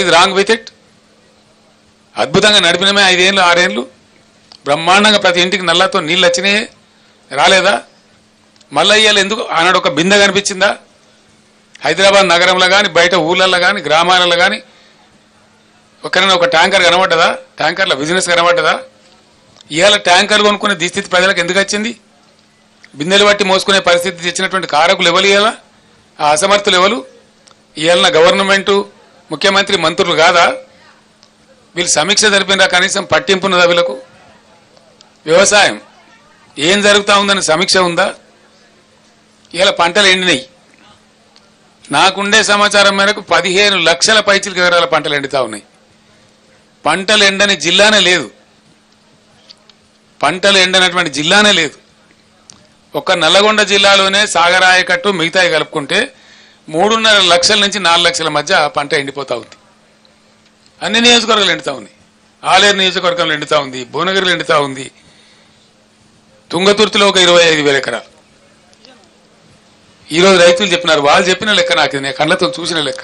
is wrong with it? అద్భుతంగా నడిపినమే 5 ఏళ్ళు 6 ఏళ్ళు బ్రహ్మాండంగా ప్రతి ఇంటికి నల్లతో నీళ్ళు వచ్చినాయి రాలేదా? మళ్ళీ ఇయ్యాలి ఎందుకు ఆనాడు ఒక బిందె కనిపించిందా? హైదరాబాద్ నగరంలో కానీ బయట ఊళ్ళల్లో కానీ గ్రామాలలో కానీ ఒకరైనా ఒక ట్యాంకర్ కనబడ్డదా? ట్యాంకర్ల బిజినెస్ కనబడ్డదా? ఇవాళ ట్యాంకర్ కొనుక్కునే దుస్థితి ప్రజలకు ఎందుకు వచ్చింది? బిందెలు బట్టి మోసుకునే పరిస్థితి తెచ్చినటువంటి కారకులు ఎవరు? ఇవాళ ఆ అసమర్థులు ఎవరు? ఇవాళ గవర్నమెంటు ముఖ్యమంత్రి మంత్రులు కాదా? వీళ్ళు సమీక్ష జరిపినరా? కనీసం పట్టింపున్నదా వీళ్ళకు? వ్యవసాయం ఏం జరుగుతూ ఉందని సమీక్ష ఉందా? ఇలా పంటలు ఎండినాయి. నాకుండే సమాచారం మేరకు 15 లక్షల పైచిలకు ఎకరాల పంటలు ఎండుతా ఉన్నాయి. పంటలు ఎండని జిల్లానే లేదు, పంటలు ఎండనటువంటి జిల్లానే లేదు. ఒక్క నల్లగొండ జిల్లాలోనే సాగర్ ఆయకట్టు మిగతాయి కలుపుకుంటే 3.5 లక్షల నుంచి 4 లక్షల మధ్య పంట ఎండిపోతా ఉంది. అన్ని నియోజకవర్గాలు ఎండుతా ఉన్నాయి. ఆలేరు నియోజకవర్గంలో ఎండుతా ఉంది, భువనగిరిలో ఎండుతా ఉంది, తుంగతుర్తిలో ఒక 25,000 ఎకరాలు. ఈరోజు రైతులు చెప్పినారు, వాళ్ళు చెప్పిన లెక్క నాకు నేను కళ్ళతో చూసిన లెక్క.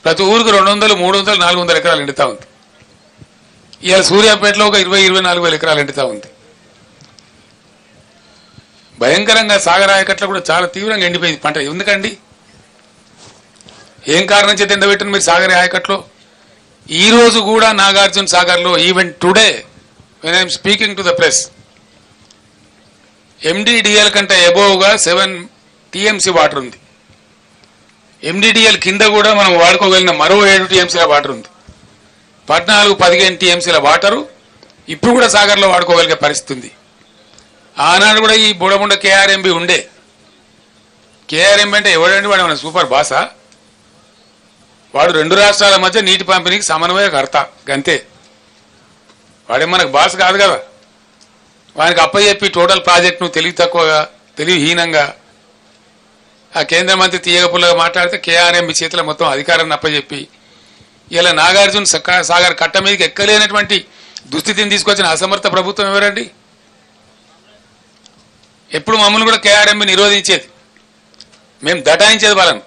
ప్రతి ఊరికి 200, 300, 400 ఎకరాలు ఎండుతా ఉంది. ఇవాళ సూర్యాపేటలో ఒక 20-24 ఎకరాలు ఎండుతా ఉంది. భయంకరంగా సాగర్ ఆయకట్లో కూడా చాలా తీవ్రంగా ఎండిపోయింది పంట. ఎందుకండి? ఏం కారణం చేత ఎండబెట్టిన మీరు సాగర్ ఆయకట్లో? ఈ రోజు కూడా నాగార్జున సాగర్లో even today when I'm speaking to the press MDDL కంటే అబోవ్గా 7 TMC వాటర్ ఉంది. ఎండిడిఎల్ కింద కూడా మనం వాడుకోగలిగిన మరో 7 TMCల వాటర్ ఉంది. 14-15 TMCల వాటరు ఇప్పుడు కూడా సాగర్లో వాడుకోగలిగే పరిస్థితి ఉంది. ఆనాడు కూడా ఈ బుడముండ KRMB ఉండే. KRMB అంటే ఎవడండి? వాడు మన సూపర్ బాసా? వాడు 2 రాష్ట్రాల మధ్య నీటి పంపిణీకి సమన్వయకర్త గంతే. వాడే మనకు బాస్ కాదు కదా. వానికి అప్పచెప్పి టోటల్ ప్రాజెక్టును తెలివి తెలివిహీనంగా ఆ కేంద్ర మంత్రి తీయగపుల్లగా మాట్లాడితే KRMB చేతిలో మొత్తం అధికారాన్ని అప్పచెప్పి ఇలా నాగార్జున సాగర్ కట్ట మీదకి ఎక్కలేనటువంటి దుస్థితిని తీసుకొచ్చిన అసమర్థ ప్రభుత్వం ఎవరండి? ఎప్పుడు మమ్మల్ని కూడా KRMB నిరోధించేది, మేము దటాయించేది వాళ్ళను.